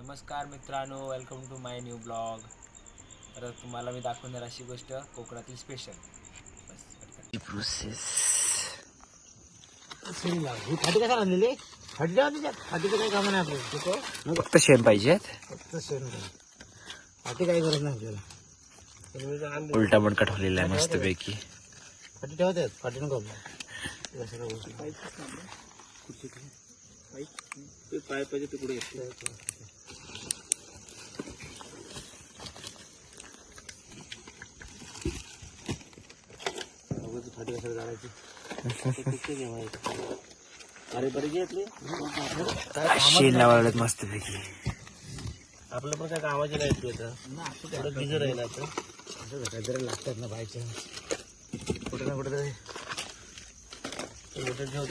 नमस्कार मित्रांनो, welcome to my new blog. तर तुम्हाला मी दाखवणार अशी गोष्ट कोकणातील स्पेशल. प्रोसेस ही फाटी कसा आणलेली फाटी द्या त्याच्यात फाटीचं काही काम नाही आपल्याला फक्त शेण पाहिजेत. फक्त शेण फाटी काही गरज नाही आपल्याला. उलटा मणका ठेवलेला आहे मस्त पैकी. फाटी ठेवतात फाटी नको पाय पाहिजे ते पुढे फाटी कशाला जायची अरे बरे घेतले शेण लावलेत मस्त पैकी. आपलं पण काय कामाचे नाही थोडं बिझी राहील आता काहीतरी लागतात ना बायच्या कुठे ना कुठे तरी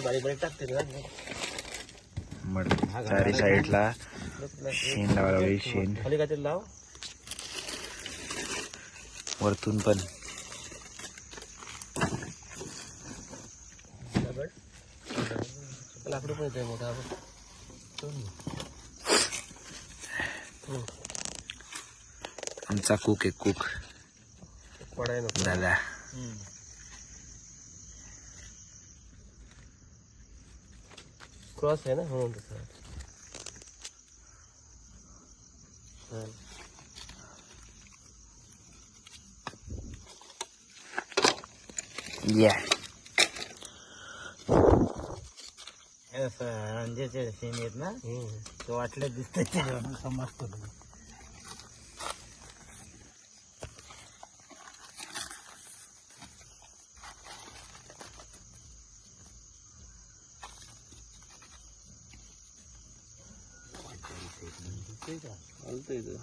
बारीक बारीक टाकते चारी साईडला शेण लावले. शेण खाली काहीतरी लाव वरतून पण लाकडं पण येते मोठा आमचा कुक आहे. कुक पडाय नको दादा. क्रॉस आहे ना म्हणून तसं या अंजेचे शेण येत ना तो वाटलं दिसतं समजतो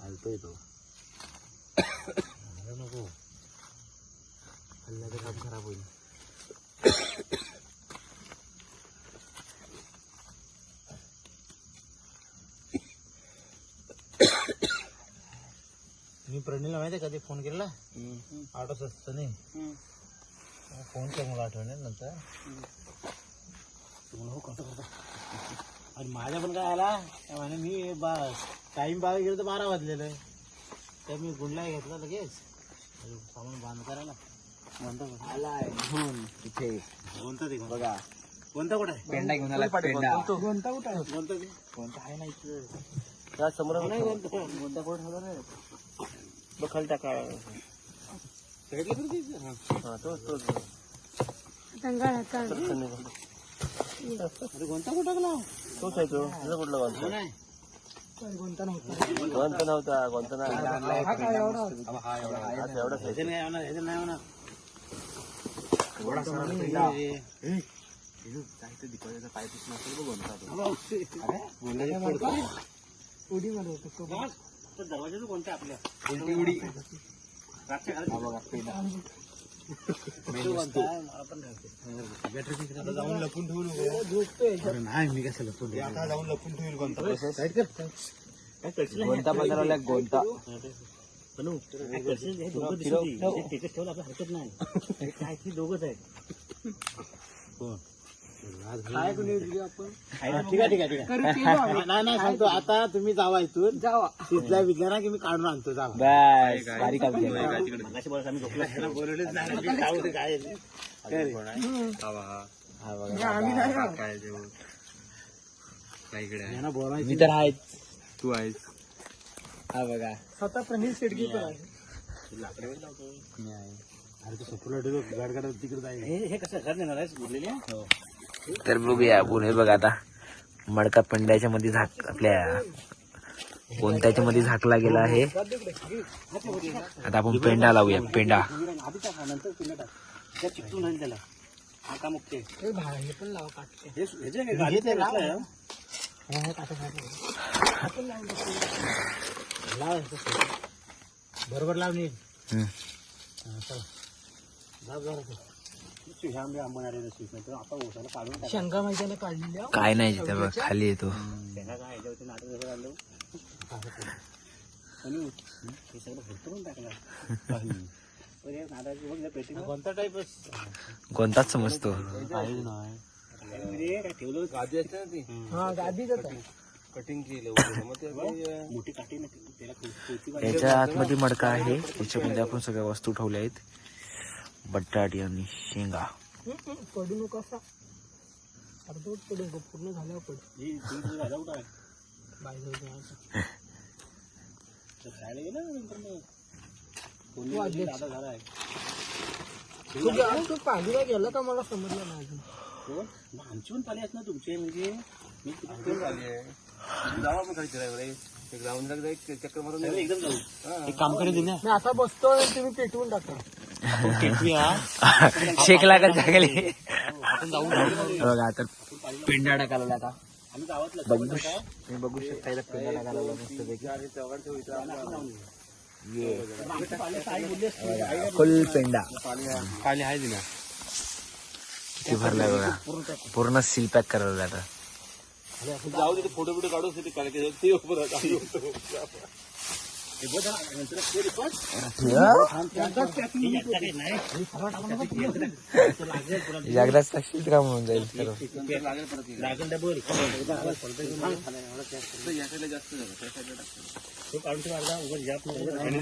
हलतोय तो नको हल्ल्याचं काम खराब होईल. मी प्रणीला माहिती आहे कधी फोन केला आठवत असतं नाही फोन कर मला आठवण्यात नंतर तुम्हाला हो कसं करता आणि माझ्या पण काय आला म्हणे मी टाईम बघायला गेलो तर 12 वाजलेलं तर मी गुंडला घेतला लगेच सामान बांध करायला कोणता आलाय इथे कोणता ते बघा कोणता कुठं आहे पेंडा घेऊन आला. पेंडा कोणता कुठं आहे कोणता आहे ना इथं त्या समोर नाही कोणता कोण ठेवला रे बघ खाली टाका तोच कोणता कुठं टाकला तोच आहे तो कुठला कोणता नव्हता कोणता नाही दरवाजा कोणत्या आपल्या उडी जाऊन लपून ठेवू नको नाही मी कसं लपून आता जाऊन लपून ठेवू गोंता बनवला. गोंता ठेवलं आपल्या हरकत नाही काय ती दोघच आहे ठीक आहे नाही सांगतो आता तुम्ही जावा इथून जावा शिजल्या विजल्या की मी काढून आणतो जावा मी तर आहेच. तू आहेस. हा बघा स्वतः प्रणील शेडगी पण आहे अरे तो सपूला गाडगाड तिकडे जाईल हे कसं घर नेणार आहे बोललेली. तर बघूया पुढे बघ आता मडका पेंड्याच्या मध्ये आपल्या कोणत्याच्या मध्ये झाकला गेला आहे. आता आपण पेंडा लावूया. पेंडा चिकटून राहील त्याला हा का मुक्ते हे पण लाव बरोबर लाव नीट शंका मैदाने काढलेली काय नाही तिथे बघ खाली येतो. कोणता टाईप कोणताच समजतो. ठेवलं गादी असते ना ती गादीच कटिंग केलं मोठी काठी नाही त्याला कोणती याच्या आतमध्ये मडका आहे, त्याच्यामध्ये आपण सगळ्या वस्तू ठेवल्या आहेत. बटाटी आणि शेंगा. पडू नको असा अर्धवट पडू नको, पूर्ण झाल्यावर पड. झाला कुठं आहे बाहेर खायला गेलं नंतर मग कोणी दादा झाला आहे तू पालीला गेला का मला समजलं नाही अजून. आमची पण पाली आहेत ना तुमचे, म्हणजे मी पाली आहे. जाऊ आपण खाली फिरायला ग्राउंडला एक चक्कर मारून एकदम जाऊ. एक काम करेल ना, मी आता बसतोय तुम्ही पेटवून टाका. शेक लागत जागली. आपण जाऊ बघा आता पेंडा टाकायला आता आम्ही गावातलं तुम्ही बघू शकता इथं पेंडा टाकायला मस्त पैकी. फुल पेंडा पाणी आहे दिला किती भरलाय बघा. पूर्ण सील पॅक करायला आता. जाऊ दे फोटो बिटो काढू ते एकदाच टाकशील तर काम होऊन जाईल.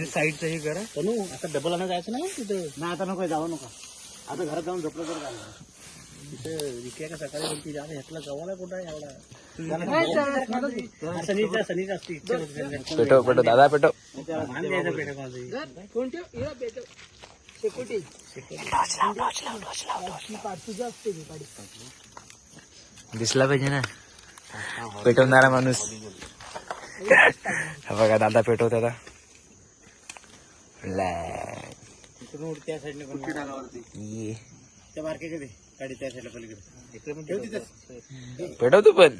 साईडचं हे घर आता डबल आणा जायचं नाही तिथं. नाही आता नको जाऊ नका, आता घरात जाऊन झोपलं तर काय तिथं विक्या का सकाळी बोलती ह्यातला गव्हाला कुठं आहे एवढा. सनीचा असते पेटो पेटो दादा पेटो. कोणते शेकोटी पार्टीचं असते की गाडी. दिसला पाहिजे ना पेटवणारा माणूस. हा बघा दादा पेटवत आता. त्या साईडने ये त्या मार्केट गाडी त्या साईडला पलीकडे इकडे पण ठेव. पेटव तू पण.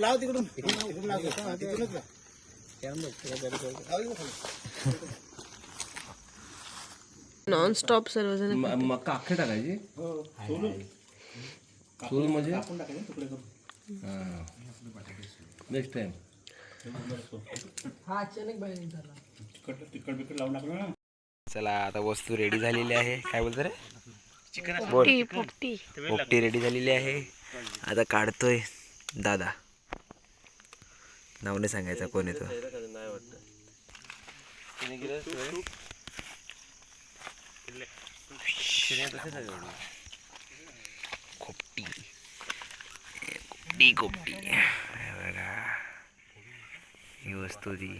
लाव तिकडून तिकडून लाव तिकडूनच नॉनस्टॉप सर्वजण मका अख्खे टाकायची सोल म्हणजे नेक्स्ट टाइम. हा अचानक बाहेर झाला. तिखट बिकट लावून टाकलं. चला आता वस्तू रेडी झालेली आहे. काय बोलतो रे? पोपटी रेडी झालेली आहे. आता काढतोय दादा. नाव नाही सांगायचं कोण येतो. खोपटी खोपटी खोपटी बघा ही वस्तू ती.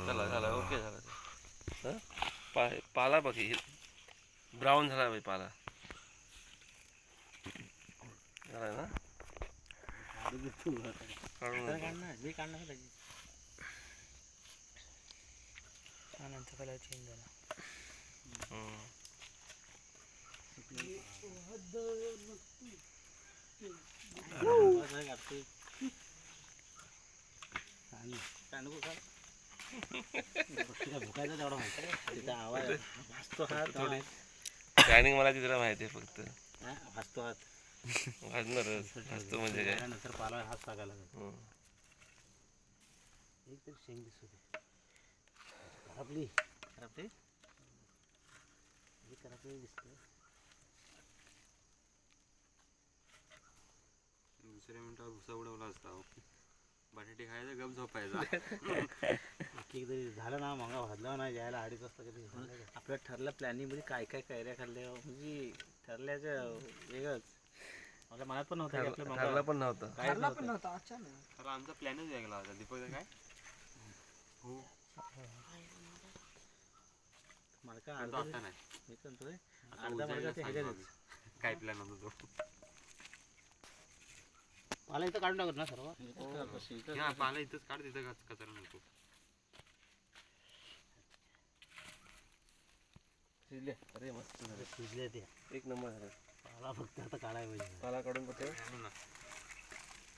झाला ओके झाला. पाला बघ ब्राऊन झाला भाई पाला झाला ना. कलर चेंज झाला. भुकायचा तेवढा माहिती आवाज थोडी शायनिंग मला तिला माहिती आहे. फक्त हसतो हात भाजणारच. हसतो म्हणजे काय नंतर पाला हात टाकायला एक तरी शेंग दिसू दे. खराबली खराबली खराबली दिसते. दुसऱ्या मिनिटावर भुसा उडवला असता. बटाटे खायचं गप झोपायचा. तरी झालं ना मग भाजला नाही जायला 2:30 वाजता कधी. आपल्या ठरल्या प्लॅनिंग मध्ये काय काय कैऱ्या खाल्ल्या म्हणजे ठरल्याचं वेगळंच. माझ्या मनात पण नव्हतं आपल्या ठरला पण नव्हतं. ठरला पण नव्हता अचानक. तर आमचा प्लॅनच वेगळा होता. दीपक काय हो मला काय तो आता नाही. मी म्हणतोय अर्धा मार्ग ते ह्याच्यातच काय प्लॅन होता तो. मला इथं काढून टाकत ना सर्व. हा पाला इथंच काढ. तिथं कचरा नको. शिजले. अरे मस्त झाले. शिजले ते एक नंबर झाले. पाला फक्त आता काढायला पाहिजे. पाला काढून कुठे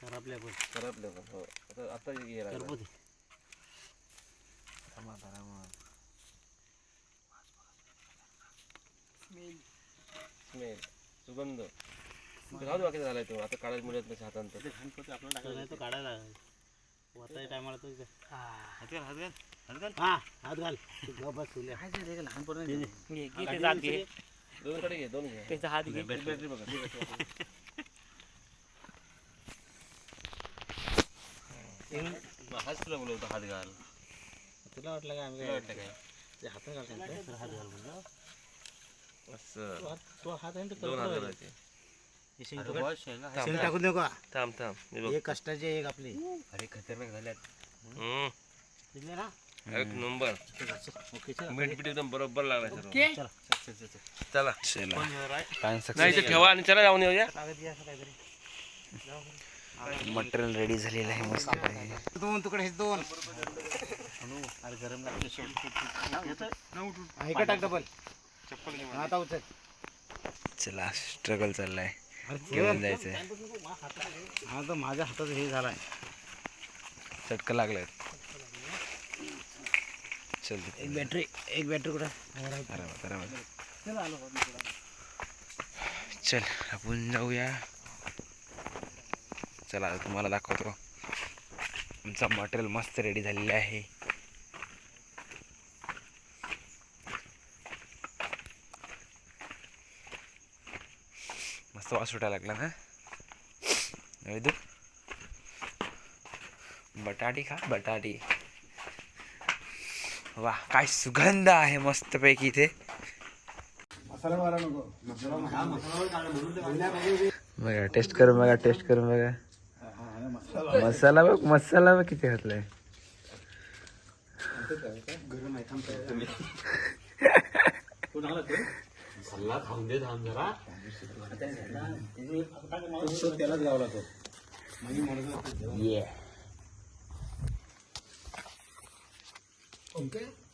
खराबल्या पण करपले पण. हो आता आता गेला करपते. स्मेल सुगंध राहू बाकी झालाय तो. आता काढायला मिळत नाही हातांत. आपल्याला तो काढायला वताच्या टायमाला तो हात घाल हात घाल हात घाल हा हात घाल बस तुला लहान त्याचा हात घे बॅटरी बघा हाच तुला बोलवतो हात घाल तुला वाटलं काय आम्ही वाटलं काय ते हात घाल हात घाल म्हणलं असं तो हात आहे दोन हात घालायचे शेंग टाकून देऊ का थांब थांब हे बघ एक कष्टाचे एक आपली अरे खतरनाक झाल्यात दिसले ना एक नंबर ओके चल मीठ पीठ एकदम बरोबर लागलाय सर्व चला चला काय नाही ते ठेवा आणि चला जाऊन येऊया कागद घ्या असं काहीतरी मटेरियल रेडी झालेलं आहे मस्त दोन तुकडे हे दोन अरे गरम लागते ऐका टाक डबल आता उचल चला स्ट्रगल चाललाय अरे घेऊन जायचंय हा तर माझ्या हातात हे झालाय चटकं लागलाय चल एक बॅटरी कुठं आरामात आरामात चल आपण जाऊया चला आता तुम्हाला दाखवतो आमचा मटेरियल मस्त रेडी झालेला आहे मस्त वास सुटायला लागला ना वेदू बटाटी खा बटाटी वा काय सुगंध आहे मस्तपैकी इथे बघा टेस्ट करून बघा मसाला बघ किती घातलाय त्यालाच गावला तो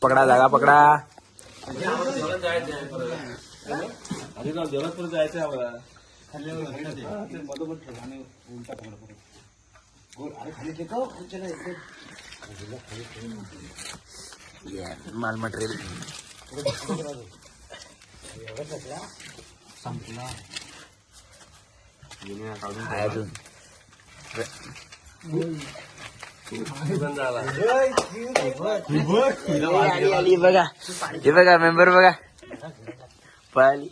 पकडा जागा पकडा देवळात जायचं आम्हाला माल मटेरियल संपला अजून आली बघा हे बघा मेंबर बघा पळाली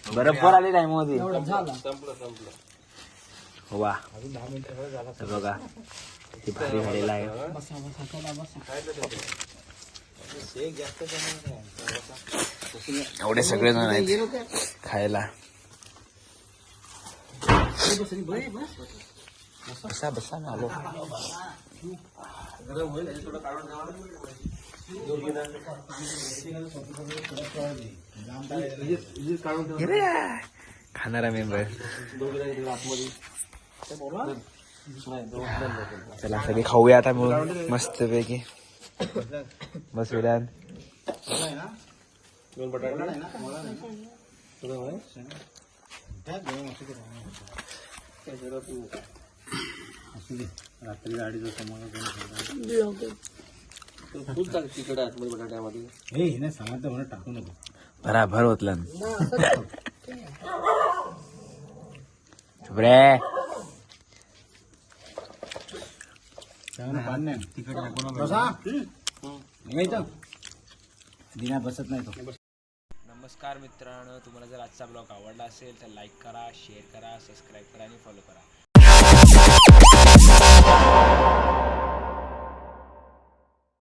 बरोबर आली नाही मध्ये वा बघा किती भारी झालेला आहे एवढे सगळे जण आहेत खायला बसा बसा ना आलो खाणारा मेंबर चला सगळे खाऊया आता मिळून मस्त पैकी बस वेळान रात्री गाडीचा समोर खूप तिकड आतमध्ये बटाट्यामध्ये हे हिने सांगितलं म्हणून टाकू नको बराबर होतला रे तिकड दिना बसत नाही तो. नमस्कार मित्रांनो, तुम्हाला जर आजचा ब्लॉग आवडला असेल तर लाईक करा, शेअर करा, सबस्क्राईब करा आणि फॉलो करा.